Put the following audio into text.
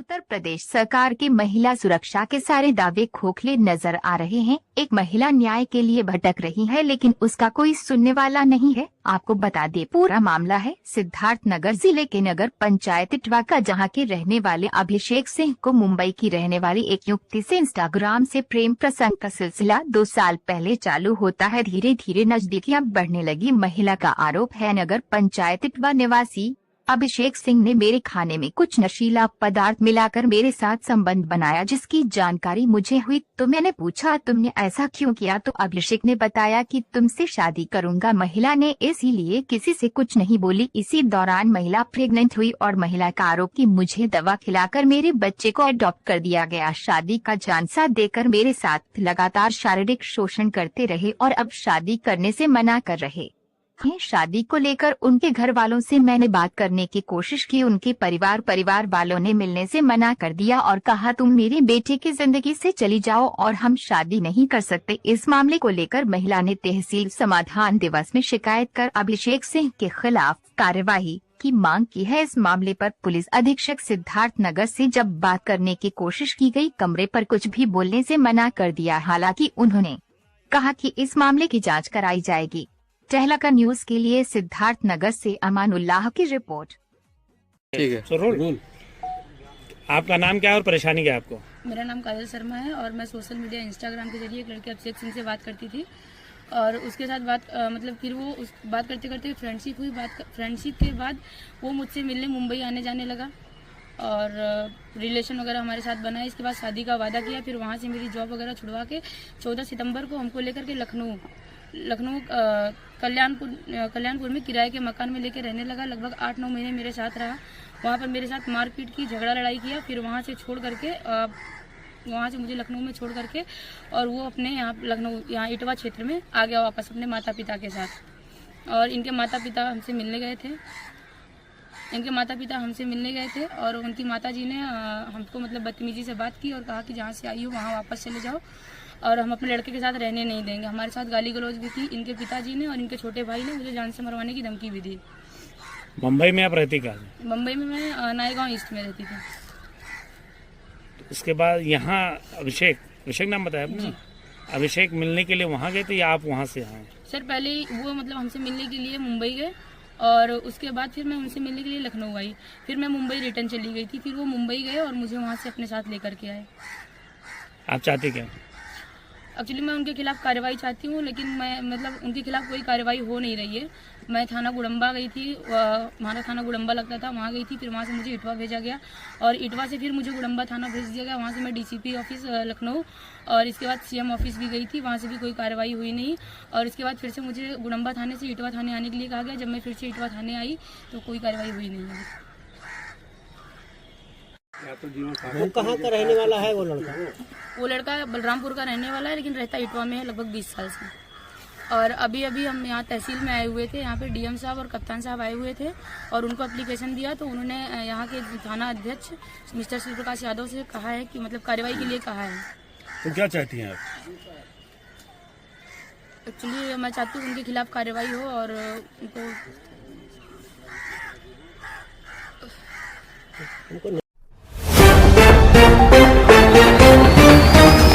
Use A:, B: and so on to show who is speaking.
A: उत्तर प्रदेश सरकार की महिला सुरक्षा के सारे दावे खोखले नजर आ रहे हैं। एक महिला न्याय के लिए भटक रही है लेकिन उसका कोई सुनने वाला नहीं है। आपको बता दे, पूरा मामला है सिद्धार्थनगर जिले के नगर पंचायत इटवा का, जहां के रहने वाले अभिषेक सिंह को मुंबई की रहने वाली एक युवती से इंस्टाग्राम से प्रेम प्रसंग का सिलसिला 2 साल पहले चालू होता है। धीरे धीरे नजदीकियां बढ़ने लगी। महिला का आरोप है, नगर पंचायत इटवा निवासी अभिषेक सिंह ने मेरे खाने में कुछ नशीला पदार्थ मिलाकर मेरे साथ संबंध बनाया, जिसकी जानकारी मुझे हुई तो मैंने पूछा तुमने ऐसा क्यों किया, तो अभिषेक ने बताया कि तुमसे शादी करूंगा। महिला ने इसीलिए किसी से कुछ नहीं बोली। इसी दौरान महिला प्रेग्नेंट हुई और महिला का आरोप कि मुझे दवा खिलाकर मेरे बच्चे को अडॉप्ट कर दिया गया। शादी का झांसा देकर मेरे साथ लगातार शारीरिक शोषण करते रहे और अब शादी करने से मना कर रहे। शादी को लेकर उनके घर वालों से मैंने बात करने की कोशिश की। उनके परिवार वालों ने मिलने से मना कर दिया और कहा तुम मेरे बेटे की जिंदगी से चली जाओ और हम शादी नहीं कर सकते। इस मामले को लेकर महिला ने तहसील समाधान दिवस में शिकायत कर अभिषेक सिंह के खिलाफ कार्यवाही की मांग की है। इस मामले पर पुलिस अधीक्षक सिद्धार्थनगर से जब बात करने की कोशिश की गई, कमरे पर कुछ भी बोलने से मना कर दिया। हालांकि उन्होंने कहा कि इस मामले की जाँच कराई जाएगी। टहलका न्यूज के लिए सिद्धार्थनगर से अमानुल्लाह की रिपोर्ट।
B: ठीक है, रोल। आपका नाम क्या है और परेशानी क्या है आपको?
C: मेरा नाम काजल शर्मा है और मैं सोशल मीडिया इंस्टाग्राम के जरिए एक लड़के अभिषेक सिंह से बात करती थी और उसके साथ मतलब फिर वो उस बात करते करते फ्रेंडशिप हुई। फ्रेंडशिप के बाद वो मुझसे मिलने मुंबई आने जाने लगा और रिलेशन वगैरह हमारे साथ बना। इसके बाद शादी का वादा किया। फिर वहाँ से मेरी जॉब वगैरह छुड़वा के 14 सितंबर को हमको लेकर के लखनऊ कल्याणपुर में किराए के मकान में लेके रहने लगा। लगभग 8-9 महीने मेरे साथ रहा। वहाँ पर मेरे साथ मारपीट की, झगड़ा लड़ाई किया। फिर वहाँ से मुझे लखनऊ में छोड़ करके और वो अपने यहाँ इटवा क्षेत्र में आ गया वापस अपने माता पिता के साथ। और इनके माता पिता हमसे मिलने गए थे और उनकी माताजी ने हमको मतलब बदतमीजी से बात की और कहा कि जहाँ से आई हो वहाँ वापस चले जाओ और हम अपने लड़के के साथ रहने नहीं देंगे। हमारे साथ गाली गलौज भी की। इनके पिताजी ने और इनके छोटे भाई ने मुझे जान से मरवाने की धमकी भी दी।
B: मुंबई में आप रहती कहाँ?
C: मुंबई में मैं नायगांव ईस्ट में रहती थी।
B: उसके बाद यहाँ अभिषेक नाम बताया आपने? अभिषेक मिलने के लिए वहाँ गए थे या आप वहाँ से आए?
C: सर पहले वो मतलब हमसे मिलने के लिए मुंबई गए और उसके बाद फिर मैं उनसे मिलने के लिए लखनऊ आई। फिर मैं मुंबई रिटर्न चली गई थी। फिर वो मुंबई गए और मुझे वहाँ से अपने साथ लेकर के आए।
B: आप चाहते क्या?
C: एक्चुअली मैं उनके खिलाफ कार्रवाई चाहती हूँ लेकिन मैं मतलब उनके खिलाफ कोई कार्रवाई हो नहीं रही है। मैं थाना गुड़म्बा गई थी, हमारा थाना गुड़म्बा लगता था, वहाँ गई थी। फिर वहाँ से मुझे इटवा भेजा गया और इटवा से फिर मुझे गुड़म्बा थाना भेज दिया गया। वहाँ से मैं डीसीपी ऑफिस लखनऊ और इसके बाद सीएम ऑफिस भी गई थी, वहाँ से भी कोई कार्रवाई हुई नहीं। और इसके बाद फिर से मुझे गुड़म्बा थाने से इटवा थाने आने के लिए कहा गया। जब मैं फिर से इटवा थाने आई तो कोई कार्रवाई हुई नहीं है।
D: वो कहाँ का रहने वाला है वो लड़का?
C: वो लड़का बलरामपुर का रहने वाला है लेकिन रहता इटवा में है लगभग 20 साल से। और अभी हम यहाँ तहसील में आए हुए थे। यहाँ पे डीएम साहब और कप्तान साहब आए हुए थे और उनको एप्लीकेशन दिया तो उन्होंने यहाँ के थाना अध्यक्ष मिस्टर शिव प्रकाश यादव से कहा है कि मतलब कार्रवाई के लिए कहा है।
B: तो क्या चाहती हैं आप?
C: एक्चुअली मैं चाहती हूँ उनके खिलाफ कार्रवाई हो और उनको